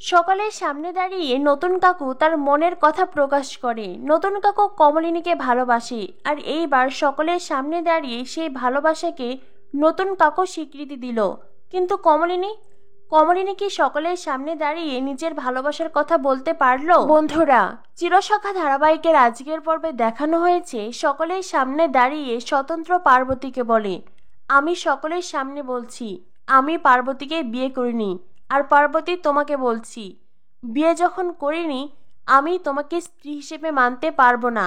সকালের সামনে দাঁড়িয়ে নতুন কাকু তার মনের কথা প্রকাশ করে। নতুন কাকু কমলিনীকে ভালোবাসে, আর এইবার সকলের সামনে দাঁড়িয়ে সেই ভালোবাসাকে নতুন কাকু স্বীকৃতি দিল। কিন্তু কমলিনী কমলিনী কি সকলের সামনে দাঁড়িয়ে নিজের ভালোবাসার কথা বলতে পারলো? বন্ধুরা, চিরসখা ধারাবাহিকের আজকের পর্বে দেখানো হয়েছে সকলের সামনে দাঁড়িয়ে স্বতন্ত্র পার্বতীকে বলে, আমি সকলের সামনে বলছি আমি পার্বতীকে বিয়ে করিনি। আর পার্বতী, তোমাকে বলছি, বিয়ে যখন করিনি আমি তোমাকে স্ত্রী হিসেবে মানতে পারবো না।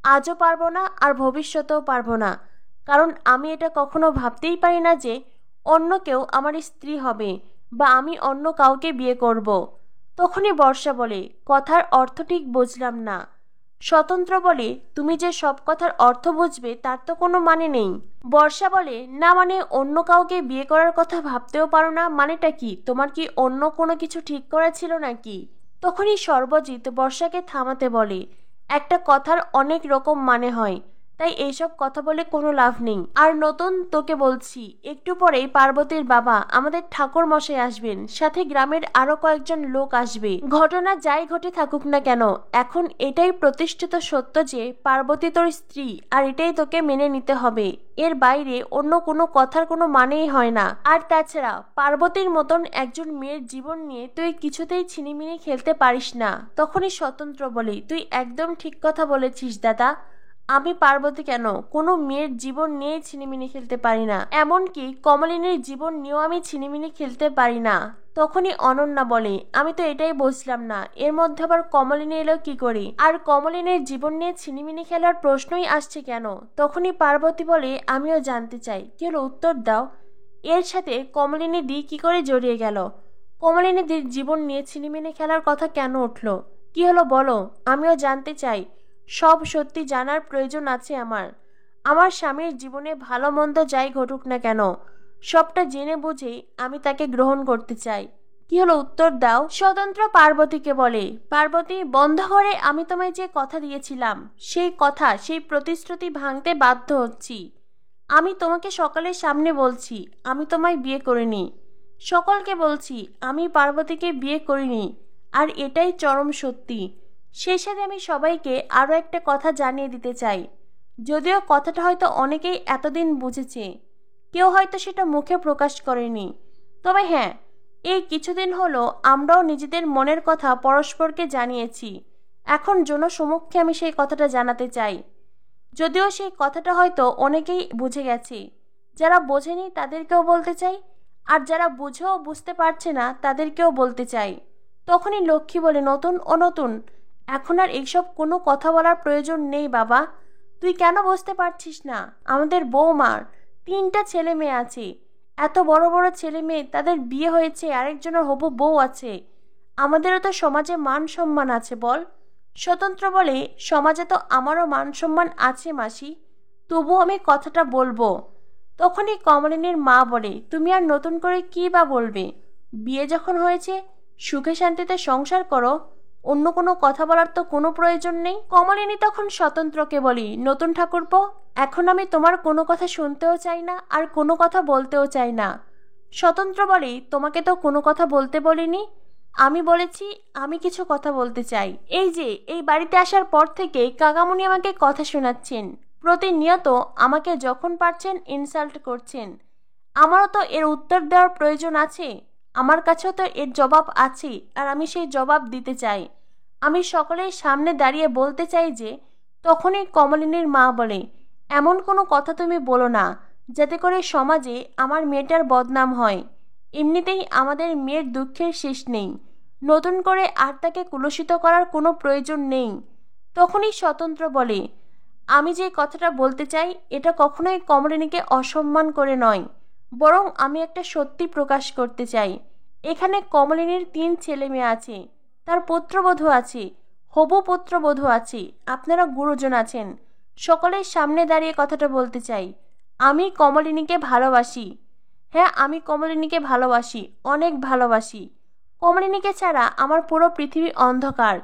আজও পারবো না, আর ভবিষ্যতেও পারবো না। কারণ আমি এটা কখনো ভাবতেই পারি না যে অন্য কেউ আমার স্ত্রী হবে, বা আমি অন্য কাউকে বিয়ে করব। তখনই বর্ষা বলে, কথার অর্থ ঠিক বুঝলাম না। স্বতন্ত্র বলে, তুমি যে সব কথার অর্থ বুঝবে তার তো কোনো মানে নেই। বর্ষা বলে, না মানে অন্য কাউকে বিয়ে করার কথা ভাবতেও পারো না মানেটা কি? তোমার কি অন্য কোনো কিছু ঠিক করা ছিল নাকি? তখনই সর্বজিৎ বর্ষাকে থামাতে বলে, একটা কথার অনেক রকম মানে হয়, তাই এইসব কথা বলে কোনো লাভ নেই। আর নতুন, তোকে বলছি, একটু পরেই পার্বতীর বাবা আমাদের ঠাকুর মশাই আসবেন, সাথে গ্রামের আরো কয়েকজন লোক আসবে। ঘটনা যাই ঘটে থাকুক না কেন, এখন এটাই প্রতিষ্ঠিত সত্য যে পার্বতী তোর স্ত্রী, আর এটাই তোকে মেনে নিতে হবে। এর বাইরে অন্য কোনো কথার কোনো মানেই হয় না। আর তাছাড়া পার্বতীর মতন একজন মেয়ের জীবন নিয়ে তুই কিছুতেই ছিনিমিনি খেলতে পারিস না। তখনই স্বতন্ত্র বলে, তুই একদম ঠিক কথা বলেছিস দাদা। আমি পার্বতী কেন কোনো মেয়ের জীবন নিয়ে ছিনিমিনি খেলতে পারি না, এমনকি কমলিনীর জীবন নিয়েও আমি ছিনিমিনি খেলতে পারি না। তখনই অনন্যা বলে, আমি তো এটাই বুঝলাম না, এর মধ্যে আবার কমলিনী এলো কি করে? আর কমলিনীর জীবন নিয়ে ছিনিমিনি খেলার প্রশ্নই আসছে কেন? তখনই পার্বতী বলে, আমিও জানতে চাই, কি হলো উত্তর দাও। এর সাথে কমলিনী দি কি করে জড়িয়ে গেল? কমলিনী দির জীবন নিয়ে ছিনিমিনি খেলার কথা কেন উঠলো? কি হলো বলো, আমিও জানতে চাই। সব সত্যি জানার প্রয়োজন আছে আমার। আমার স্বামীর জীবনে ভালো মন্দ যাই ঘটুক না কেন, সবটা জেনে বুঝে আমি তাকে গ্রহণ করতে চাই। কি হলো উত্তর দাও। স্বতন্ত্র পার্বতীকে বলে, পার্বতী, বন্ধ করে আমি তোমায় যে কথা দিয়েছিলাম সেই কথা, সেই প্রতিশ্রুতি ভাঙতে বাধ্য হচ্ছি। আমি তোমাকে সকলের সামনে বলছি আমি তোমায় বিয়ে করিনি। সকলকে বলছি আমি পার্বতীকে বিয়ে করিনি, আর এটাই চরম সত্যি। সেই সাথে আমি সবাইকে আরও একটা কথা জানিয়ে দিতে চাই, যদিও কথাটা হয়তো অনেকেই এতদিন বুঝেছে, কেউ হয়তো সেটা মুখে প্রকাশ করেনি। তবে হ্যাঁ, এই কিছুদিন হলো আমরাও নিজেদের মনের কথা পরস্পরকে জানিয়েছি। এখন জনসমক্ষে আমি সেই কথাটা জানাতে চাই, যদিও সেই কথাটা হয়তো অনেকেই বুঝে গেছে। যারা বোঝেনি তাদেরকেও বলতে চাই, আর যারা বুঝেও বুঝতে পারছে না তাদেরকেও বলতে চাই। তখনই লক্ষ্মী বলে, নতুন ও নতুন, এখন আর এইসব কোনো কথা বলার প্রয়োজন নেই বাবা। তুই কেন বুঝতে পারছিস না? আমাদের বৌমার 3টা ছেলে মেয়ে আছে, এত বড় বড় ছেলে মেয়ে, তাদের বিয়ে হয়েছে, আরেকজনের হবু বউ আছে। আমাদেরও তো সমাজে মান সম্মান আছে বল। স্বতন্ত্র বলে, সমাজে তো আমারও মান সম্মান আছে মাসি, তবুও আমি কথাটা বলবো। তখনই কমলিনীর মা বলে, তুমি আর নতুন করে কি বা বলবে? বিয়ে যখন হয়েছে সুখে শান্তিতে সংসার করো, অন্য কোনো কথা বলার তো কোনো প্রয়োজন নেই। কমলিনী তখন স্বতন্ত্রকে বলি, নতুন ঠাকুরপো, এখন আমি তোমার কোনো কথা শুনতেও চাই না, আর কোনো কথা বলতেও চাই না। স্বতন্ত্র বলে, তোমাকে তো কোনো কথা বলতে বলিনি, আমি বলেছি আমি কিছু কথা বলতে চাই। এই যে এই বাড়িতে আসার পর থেকে কাকামুনি আমাকে কথা শোনাচ্ছেন, প্রতিনিয়ত আমাকে যখন পারছেন ইনসাল্ট করছেন। আমারও তো এর উত্তর দেওয়ার প্রয়োজন আছে, আমার কাছেও তো এর জবাব আছে, আর আমি সেই জবাব দিতে চাই। আমি সকলের সামনে দাঁড়িয়ে বলতে চাই যে, তখনই কমলিনীর মা বলে, এমন কোনো কথা তুমি বলো না যাতে করে সমাজে আমার মেয়েটার বদনাম হয়। এমনিতেই আমাদের মেয়ের দুঃখের শেষ নেই, নতুন করে আর তাকে কুলসিত করার কোনো প্রয়োজন নেই। তখনই স্বতন্ত্র বলে, আমি যে কথাটা বলতে চাই এটা কখনোই কমলিনীকে অসম্মান করে নয়, বরং আমি একটা সত্যি প্রকাশ করতে চাই। এখানে কমলিনীর 3 ছেলে মেয়ে আছে, তার পুত্রবধূ আছে, হবু পুত্রবধূ আছে, আপনারা গুরুজন আছেন। সকলের সামনে দাঁড়িয়ে কথাটা বলতে চাই, আমি কমলিনীকে ভালোবাসি। হ্যাঁ, আমি কমলিনীকে ভালোবাসি, অনেক ভালোবাসি। কমলিনীকে ছাড়া আমার পুরো পৃথিবী অন্ধকার।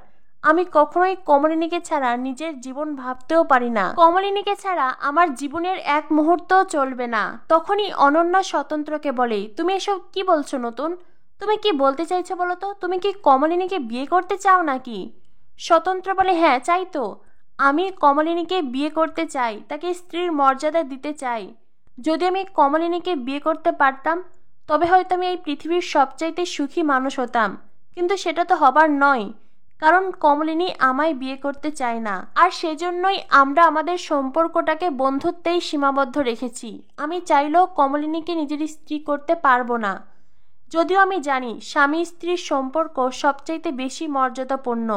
আমি কখনোই কমলিনীকে ছাড়া নিজের জীবন ভাবতেও পারি না। কমলিনীকে ছাড়া আমার জীবনের এক মুহূর্তও চলবে না। তখনই অনন্যা স্বতন্ত্রকে বলে, তুমি এসব কি বলছো নতুন? তুমি কি বলতে চাইছো বলো তো? তুমি কি কমলিনীকে বিয়ে করতে চাও নাকি? স্বতন্ত্র বলে, হ্যাঁ চাই তো। আমি কমলিনীকে বিয়ে করতে চাই, তাকে স্ত্রীর মর্যাদা দিতে চাই। যদি আমি কমলিনীকে বিয়ে করতে পারতাম তবে হয়তো আমি এই পৃথিবীর সবচাইতে সুখী মানুষ হতাম, কিন্তু সেটা তো হবার নয়, কারণ কমলিনী আমায় বিয়ে করতে চায় না। আর সেজন্যই আমরা আমাদের সম্পর্কটাকে বন্ধুত্বেই সীমাবদ্ধ রেখেছি। আমি চাইলেও কমলিনীকে নিজের স্ত্রী করতে পারবো না, যদিও আমি জানি স্বামী স্ত্রীর সম্পর্ক সবচাইতে বেশি মর্যাদাপূর্ণ,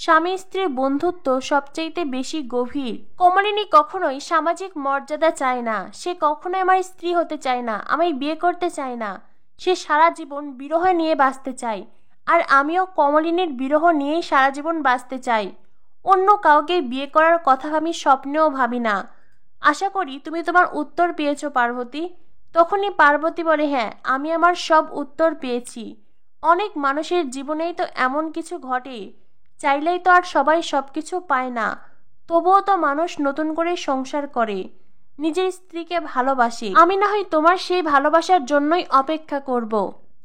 স্বামী স্ত্রীর বন্ধুত্ব সবচাইতে বেশি গভীর। কমলিনী কখনোই সামাজিক মর্যাদা চায় না, সে কখনোই আমার স্ত্রী হতে চায় না, আমায় বিয়ে করতে চায় না। সে সারা জীবন বিরহ নিয়ে বাঁচতে চায়, আর আমিও কমলিনীর বিরহ নিয়েই সারা জীবন বাঁচতে চাই। অন্য কাউকে বিয়ে করার কথা আমি স্বপ্নেও ভাবি না। আশা করি তুমি তোমার উত্তর পেয়েছো পার্বতী। তখনই পার্বতী বলে, হ্যাঁ আমি আমার সব উত্তর পেয়েছি। অনেক মানুষের জীবনেই তো এমন কিছু ঘটে, চাইলেই তো আর সবাই সবকিছু পায় না, তবুও তো মানুষ নতুন করে সংসার করে, নিজের স্ত্রীকে ভালোবাসে। আমি না হয় তোমার সেই ভালোবাসার জন্যই অপেক্ষা করব।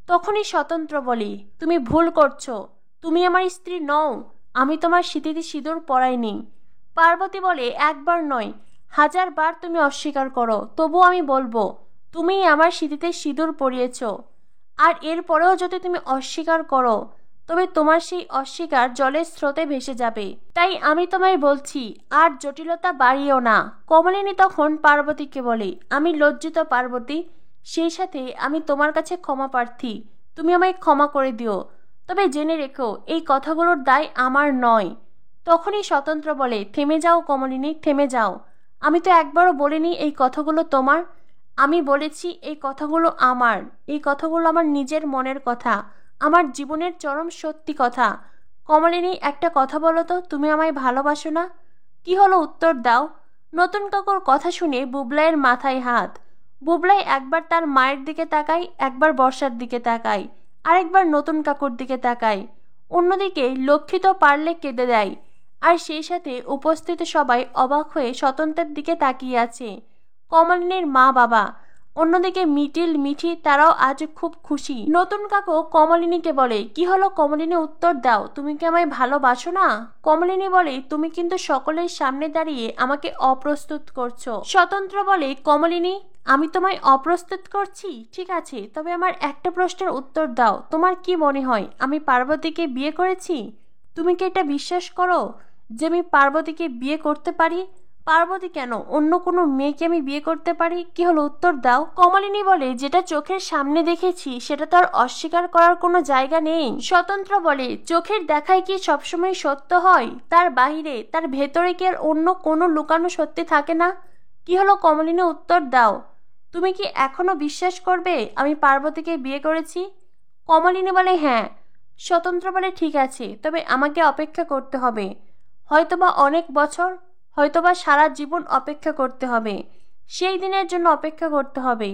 তখনই স্বতন্ত্র বলি, তুমি ভুল করছো, তুমি আমার স্ত্রী নও, আমি তোমার সিঁথিতে সিঁদুর পরাইনি। পার্বতী বলে, একবার নয় 1000 বার তুমি অস্বীকার করো, তবু আমি বলবো তুমিই আমার সিঁথিতে সিঁদুর পরিয়েছ। আর এরপরেও যদি তুমি অস্বীকার করো তবে তোমার সেই অস্বীকার জলের স্রোতে ভেসে যাবে। তাই আমি তোমায় বলছি, আর জটিলতা বাড়িও না। কমলিনী তখন পার্বতীকে বলে, আমি লজ্জিত পার্বতী, সেই সাথে আমি তোমার কাছে ক্ষমা প্রার্থী, তুমি আমায় ক্ষমা করে দিও। তবে জেনে রেখো এই কথাগুলোর দায় আমার নয়। তখনই স্বতন্ত্র বলে, থেমে যাও কমলিনী, থেমে যাও। আমি তো একবারও বলিনি এই কথাগুলো তোমার। আমি বলেছি এই কথাগুলো আমার, এই কথাগুলো আমার নিজের মনের কথা, আমার জীবনের চরম সত্যি কথা। কমলিনী, একটা কথা বলো তো, তুমি আমায় ভালোবাসো না? কি হলো, উত্তর দাও। নতুন কাকুর কথা শুনে বুবলাইয়ের মাথায় হাত। বুবলাই একবার তার মায়ের দিকে তাকায়, একবার বর্ষার দিকে তাকায়, আরেকবার নতুন কাকুর দিকে তাকায়। অন্যদিকে লক্ষ্মী তো পারলে কেঁদে দেয়, আর সেই সাথে উপস্থিত সবাই অবাক হয়ে স্বতন্ত্রের দিকে তাকিয়ে আছে। কমলিনীর মা বাবা, অন্যদিকে মিটিল মিঠি, তারাও আজ খুব খুশি। নতুন কাকু কমলিনীকে বলে, কি হলো কমলিনী, উত্তর দাও, তুমি কি আমায় ভালোবাসো না? কমলিনী বলে, তুমি কিন্তু সকলের সামনে দাঁড়িয়ে আমাকে অপ্রস্তুত করছো। স্বতন্ত্র বলে, কমলিনী আমি তোমায় অপ্রস্তুত করছি? ঠিক আছে, তবে আমার একটা প্রশ্নের উত্তর দাও, তোমার কি মনে হয় আমি পার্বতীকে বিয়ে করেছি? তুমি কি এটা বিশ্বাস করো যে আমি পার্বতীকে বিয়ে করতে পারি? পার্বতী কেন, অন্য কোনো মেয়েকে আমি বিয়ে করতে পারি? কি হলো, উত্তর দাও। কমলিনী বলে, যেটা চোখের সামনে দেখেছি সেটা তো আর অস্বীকার করার কোনো জায়গা নেই। স্বতন্ত্র বলে, চোখের দেখায় কি সবসময় সত্য হয়? তার বাহিরে, তার ভেতরে কি আর অন্য কোনো লুকানো সত্যি থাকে না? কি হলো কমলিনী, উত্তর দাও। তুমি কি এখনো বিশ্বাস করবে আমি পার্বতীকে বিয়ে করেছি? কমলিনী বলে, হ্যাঁ। স্বতন্ত্র বলে, ঠিক আছে, তবে আমাকে অপেক্ষা করতে হবে, হয়তোবা অনেক বছর, হয়তোবা সারা জীবন অপেক্ষা করতে হবে। সেই দিনের জন্য অপেক্ষা করতে হবে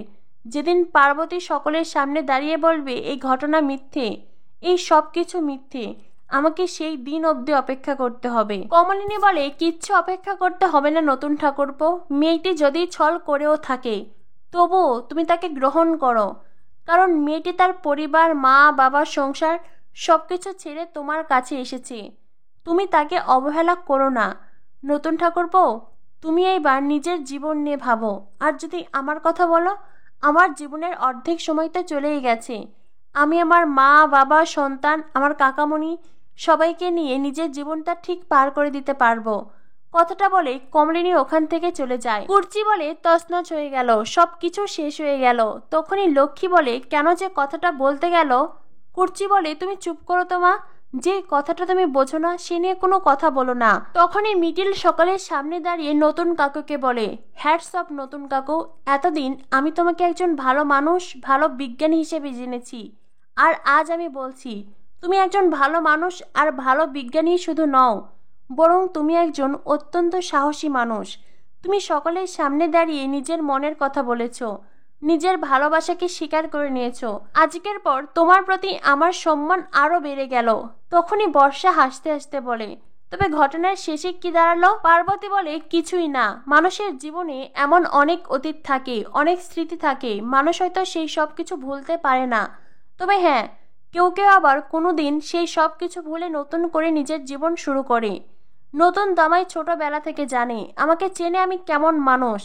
যেদিন পার্বতী সকলের সামনে দাঁড়িয়ে বলবে এই ঘটনা মিথ্যে, এই সব কিছু মিথ্যে। আমাকে সেই দিন অবধি অপেক্ষা করতে হবে। কমলিনী বলে, কিচ্ছু অপেক্ষা করতে হবে না নতুন ঠাকুরপো, মেয়েটি যদি ছল করেও থাকে তবুও তুমি তাকে গ্রহণ করো, কারণ মেয়েটি তার পরিবার, মা বাবা, সংসার সবকিছু ছেড়ে তোমার কাছে এসেছে। তুমি তাকে অবহেলা করো না। নতুন ঠাকুরপো, তুমি এইবার নিজের জীবন নিয়ে ভাবো। আর যদি আমার কথা বলো, আমার জীবনের অর্ধেক সময় তো চলেই গেছে। আমি আমার মা বাবা, সন্তান, আমার কাকামণি সবাইকে নিয়ে নিজের জীবনটা ঠিক পার করে দিতে পারবো। কথাটা বলে কমলিনী ওখান থেকে চলে যায়। কুর্চি বলে, তছনছ হয়ে গেল, সব কিছু শেষ হয়ে গেল। তখনই লক্ষ্মী বলে, কেন যে কথাটা বলতে গেল? কুর্চি বলে, তুমি চুপ করো তো মা, যে কথাটা তুমি বোঝো না সে নিয়ে কোনো কথা বলো না। তখনই মিডিল সকালের সামনে দাঁড়িয়ে নতুন কাকুকে বলে, হ্যাটস অফ নতুন কাকু, এতদিন আমি তোমাকে একজন ভালো মানুষ, ভালো বিজ্ঞানী হিসেবে জেনেছি, আর আজ আমি বলছি তুমি একজন ভালো মানুষ আর ভালো বিজ্ঞানী শুধু নও, বরং তুমি একজন অত্যন্ত সাহসী মানুষ। তুমি সকলের সামনে দাঁড়িয়ে নিজের মনের কথা বলেছ, নিজের ভালোবাসাকে স্বীকার করে নিয়েছো। আজকের পর তোমার প্রতি আমার সম্মান আরো বেড়ে গেল। তখনই বর্ষা হাসতে হাসতে বলে, তবে ঘটনার শেষে কি দাঁড়ালো? পার্বতী বলে, কিছুই না। মানুষের জীবনে এমন অনেক অতীত থাকে, অনেক স্মৃতি থাকে, মানুষ হয়তো সেই সব কিছু ভুলতে পারে না, তবে হ্যাঁ, কেউ কেউ আবার কোনো দিন সেই সব কিছু ভুলে নতুন করে নিজের জীবন শুরু করে। নতুন দামাই ছোটবেলা থেকে জানে, আমাকে চেনে আমি কেমন মানুষ।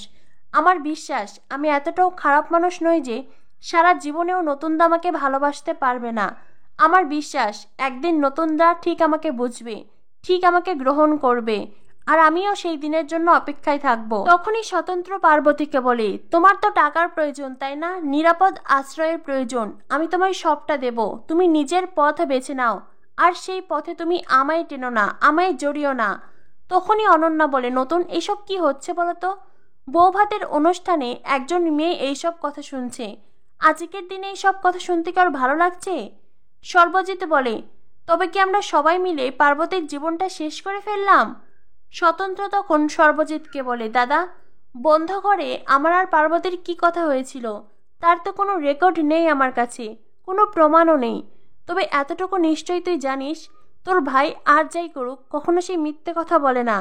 আমার বিশ্বাস আমি এতটাও খারাপ মানুষ নই যে সারা জীবনেও নতুন দামাকে ভালোবাসতে পারবে না। আমার বিশ্বাস একদিন নতুন দা ঠিক আমাকে বুঝবে, ঠিক আমাকে গ্রহণ করবে, আর আমিও সেই দিনের জন্য অপেক্ষায় থাকব। তখনই স্বতন্ত্র পার্বতীকে বলে, তোমার তো টাকার প্রয়োজন তাই না, নিরাপদ আশ্রয়ের প্রয়োজন, আমি তোমায় সবটা দেব, তুমি নিজের পথ বেছে নাও, আর সেই পথে তুমি আমায় টেনো না, আমায় জড়িও না। তখনই অনন্যা বলে, নতুন এসব কি হচ্ছে বলতো? বৌভাতের অনুষ্ঠানে একজন মেয়ে এইসব কথা শুনছে, আজকের দিনে এইসব কথা শুনতে কি আর ভালো লাগছে? সর্বজিৎ বলে, তবে কি আমরা সবাই মিলে পার্বতীর জীবনটা শেষ করে ফেললাম? স্বতন্ত্র তখন সর্বজিৎকে বলে, দাদা, বন্ধ ঘরে আমার আর পার্বতীর কি কথা হয়েছিল তার তো কোনো রেকর্ড নেই আমার কাছে, কোনো প্রমাণও নেই। তবে এতটুকু নিশ্চয়ই তুই জানিস, তোর ভাই আর যাই করুক কখনো সেই মিথ্যে কথা বলে না,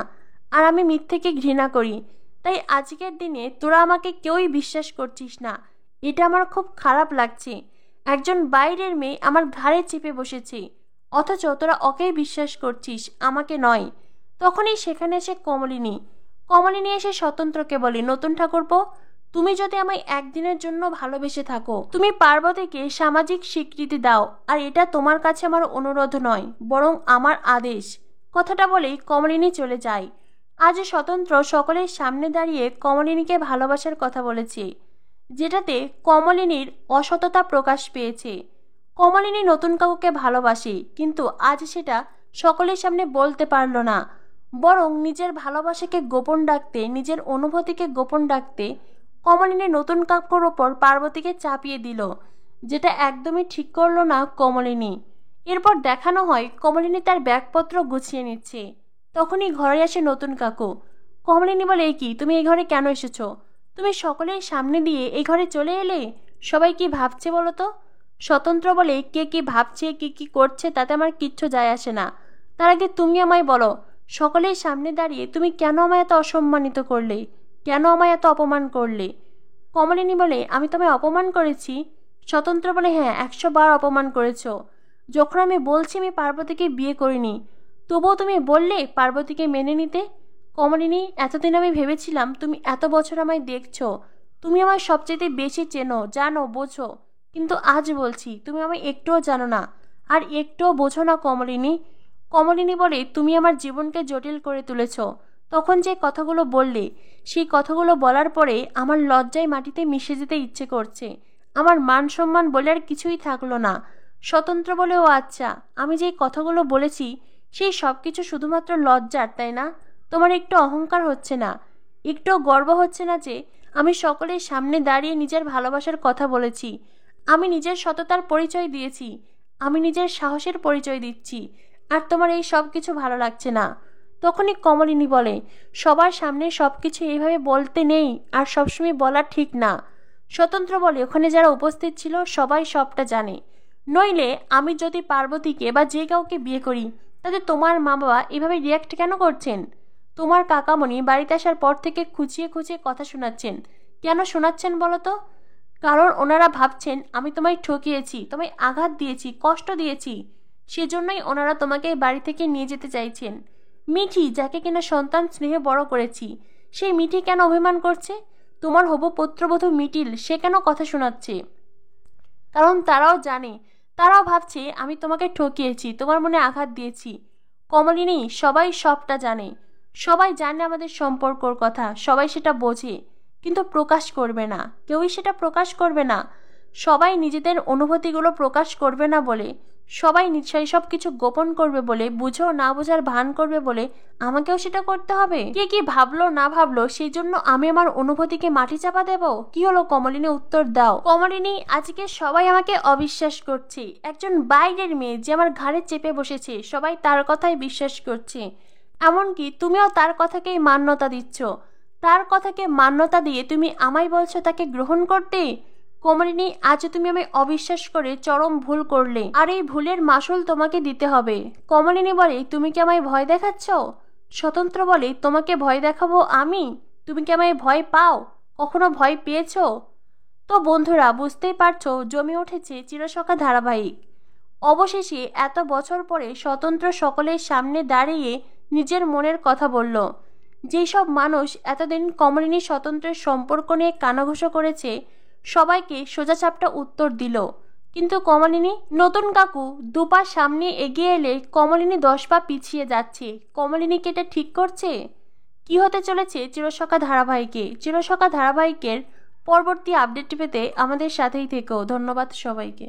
আর আমি মিথ্যেকে ঘৃণা করি। তাই আজকের দিনে তোরা আমাকে কেউই বিশ্বাস করছিস না, এটা আমার খুব খারাপ লাগছে। একজন বাইরের মেয়ে আমার ঘাড়ে চেপে বসেছে, অথচ তোরা ওকেই বিশ্বাস করছিস, আমাকে নয়। তখনই সেখানে এসে কমলিনী এসে স্বতন্ত্রকে বলে, নতুন ঠাকুরপো, তুমি যদি আমায় একদিনের জন্য ভালোবেসে থাকো, তুমি পার্বতীকে সামাজিক স্বীকৃতি দাও, আর এটা তোমার কাছে আমার অনুরোধ নয়, বরং আমার আদেশ। কথাটা বলেই কমলিনী চলে যায়। আজ স্বতন্ত্র সকলের সামনে দাঁড়িয়ে কমলিনীকে ভালোবাসার কথা বলেছে, যেটাতে কমলিনীর অসততা প্রকাশ পেয়েছে। কমলিনী নতুন কাউকে ভালোবাসে, কিন্তু আজ সেটা সকলের সামনে বলতে পারল না, বরং নিজের ভালোবাসাকে গোপন রাখতে, নিজের অনুভূতিকে গোপন রাখতে কমলিনী নতুন কাকুর ওপর পার্বতীকে চাপিয়ে দিল, যেটা একদমই ঠিক করলো না কমলিনী। এরপর দেখানো হয় কমলিনী তার ব্যাগপত্র গুছিয়ে নিচ্ছে। তখনই ঘরে আসে নতুন কাকু। কমলিনী বলে, এই কি, তুমি এই ঘরে কেন এসেছো? তুমি সকলের সামনে দিয়ে এই ঘরে চলে এলে, সবাই কি ভাবছে বলো তো? স্বতন্ত্র বলে, কে কি ভাবছে, কি কি করছে তাতে আমার কিচ্ছু যায় আসে না। তার আগে তুমি আমায় বলো, সকলের সামনে দাঁড়িয়ে তুমি কেন আমায় এত অসম্মানিত করলে, কেন আমায় এত অপমান করলে? কমলিনী বলে, আমি তোমায় অপমান করেছি? স্বতন্ত্র বলে, হ্যাঁ, 100 বার অপমান করেছ। যখন আমি বলছি আমি পার্বতীকে বিয়ে করিনি, তবুও তুমি বললে পার্বতীকে মেনে নিতে। কমলিনী, এতদিন আমি ভেবেছিলাম তুমি এত বছর আমায় দেখছো, তুমি আমায় সবচেয়ে বেশি চেনো, জানো, বোঝো, কিন্তু আজ বলছি তুমি আমায় একটুও জানো না, আর একটুও বোঝো না কমলিনী। কমলিনী বলে, তুমি আমার জীবনকে জটিল করে তুলেছ। তখন যে কথাগুলো বললে, সেই কথাগুলো বলার পরে আমার লজ্জায় মাটিতে মিশে যেতে ইচ্ছে করছে, আমার মান সম্মান বলে আর কিছুই থাকলো না। স্বতন্ত্র বলে, ও আচ্ছা, আমি যেই কথাগুলো বলেছি সেই সব কিছু শুধুমাত্র লজ্জার, তাই না? তোমার একটু অহংকার হচ্ছে না, একটু গর্ব হচ্ছে না যে আমি সকলের সামনে দাঁড়িয়ে নিজের ভালোবাসার কথা বলেছি, আমি নিজের সততার পরিচয় দিয়েছি, আমি নিজের সাহসের পরিচয় দিচ্ছি, আর তোমার এই সব কিছু ভালো লাগছে না? তখনই কমলিনী বলে, সবার সামনে সব কিছু এইভাবে বলতে নেই, আর সবসময় বলা ঠিক না। স্বতন্ত্র বলে, ওখানে যারা উপস্থিত ছিল সবাই সবটা জানে, নইলে আমি যদি পার্বতীকে বা যে কাউকে বিয়ে করি, তাতে তোমার মা বাবা এভাবে রিয়াক্ট কেন করছেন? তোমার কাকামণি বাড়িতে আসার পর থেকে খুঁচিয়ে খুঁচিয়ে কথা শোনাচ্ছেন, কেন শোনাচ্ছেন বলো তো? কারণ ওনারা ভাবছেন আমি তোমায় ঠকিয়েছি, তোমায় আঘাত দিয়েছি, কষ্ট দিয়েছি, সেজন্যই ওনারা তোমাকে বাড়ি থেকে নিয়ে যেতে চাইছেন। মিঠি, যাকে কিনা সন্তান স্নেহে বড় করেছি, সেই মিঠি কেন অভিমান করছে? তোমার হবু পুত্রবধূ মিটিল, সে কেন কথা শোনাচ্ছে? কারণ তারাও জানে, তারাও ভাবছে আমি তোমাকে ঠকিয়েছি, তোমার মনে আঘাত দিয়েছি। কমলিনী, সবাই সবটা জানে, সবাই জানে আমাদের সম্পর্কর কথা, সবাই সেটা বোঝে, কিন্তু প্রকাশ করবে না, কেউই সেটা প্রকাশ করবে না। সবাই নিজেদের অনুভূতিগুলো প্রকাশ করবে না বলে, সবাই সেই সব কিছু গোপন করবে বলে, বুঝো না বোঝার ভান করবে বলে আমাকেও সেটা করতে হবে? কে কি ভাবলো না ভাবলো সেই জন্য আমি আমার অনুভূতিকে মাটি চাপা দেব? কি হলো কমলিনী, উত্তর দাও। কমলিনী, আজকে সবাই আমাকে অবিশ্বাস করছে, একজন বাইরের মেয়ে যে আমার ঘাড়ে চেপে বসেছে, সবাই তার কথাই বিশ্বাস করছে, এমনকি তুমিও তার কথাকেই মান্যতা দিচ্ছ। তার কথাকে মান্যতা দিয়ে তুমি আমায় বলছো তাকে গ্রহণ করতে? কমলিনী, আজ তুমি আমায় অবিশ্বাস করে চরম ভুল করলে, আর এই ভুলের মাসুল তোমাকে দিতে হবে। কমলিনী বলে, তুমি কি আমায় ভয় দেখাচ্ছ? স্বতন্ত্র বলে, তোমাকে ভয় দেখাবো আমি? তুমি কি আমায় ভয় পাও? কখনো ভয় পেয়েছো? তো বন্ধুরা, বুঝতেই পারছো জমে উঠেছে চিরসখা ধারাবাহিক। অবশেষে এত বছর পরে স্বতন্ত্র সকলের সামনে দাঁড়িয়ে নিজের মনের কথা বলল। যেসব মানুষ এতদিন কমলিনী স্বতন্ত্রের সম্পর্ক নিয়ে কানাঘুষো করেছে, সবাইকে সোজাসাপটা উত্তর দিল। কিন্তু কমলিনী, নতুন কাকু দুপা সামনে এগিয়ে এলে কমলিনী 10 পা পিছিয়ে যাচ্ছে। কমলিনী কি এটা ঠিক করছে? কি হতে চলেছে চিরসখা ধারাবাহিকের পরবর্তী আপডেট পেতে আমাদের সাথেই থেকো। ধন্যবাদ সবাইকে।